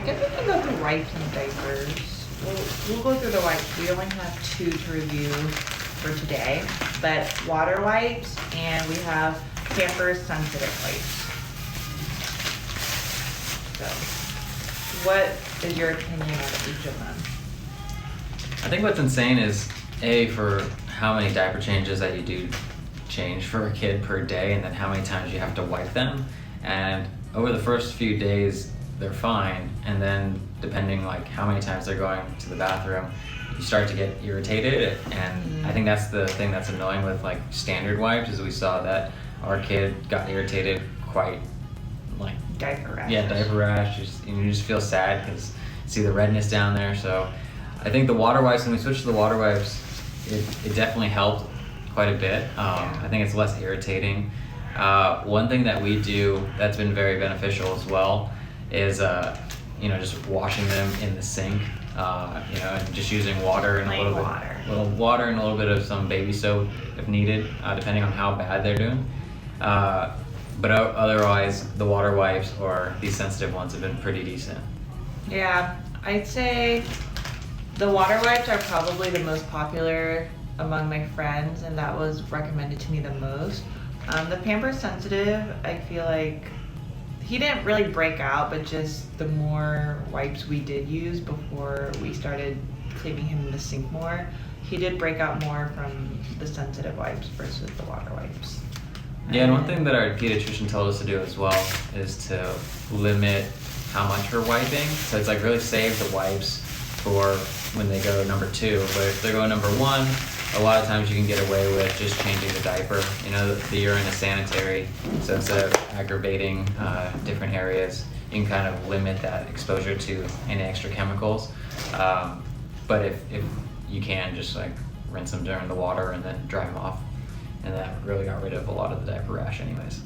guess we can go through wipes and diapers. We'll go through the wipes. We only have 2 to review for today, but water wipes and we have Pampers sensitive wipes. So, what is your opinion on each of them? I think what's insane is for how many diaper changes that you do change for a kid per day, and then how many times you have to wipe them. And over the first few days, they're fine, and then depending like how many times they're going to the bathroom, you start to get irritated. And I think that's the thing that's annoying with like standard wipes, is we saw that our kid got irritated quite like Diaper rash. Yeah, diaper rash. You just feel sad because you see the redness down there. So I think the water wipes, when we switched to the water wipes, it definitely helped quite a bit. I think it's less irritating. One thing that we do that's been very beneficial as well is just washing them in the sink. And just using water and Plain a little water and a little bit of some baby soap if needed, depending on how bad they're doing. But otherwise, the water wipes or these sensitive ones have been pretty decent. Yeah, I'd say the water wipes are probably the most popular among my friends, and that was recommended to me the most. The Pampers sensitive, I feel like he didn't really break out, but just the more wipes we did use before we started cleaning him in the sink more, he did break out more from the sensitive wipes versus the water wipes. Yeah, and one thing that our pediatrician told us to do as well is to limit how much we're wiping. So it's like really save the wipes for when they go number 2. But if they go number 1, a lot of times you can get away with just changing the diaper. The urine is sanitary, so instead of aggravating different areas, you can kind of limit that exposure to any extra chemicals. But if you can, just like rinse them during the water and then dry them off. And that really got rid of a lot of the diaper rash anyways.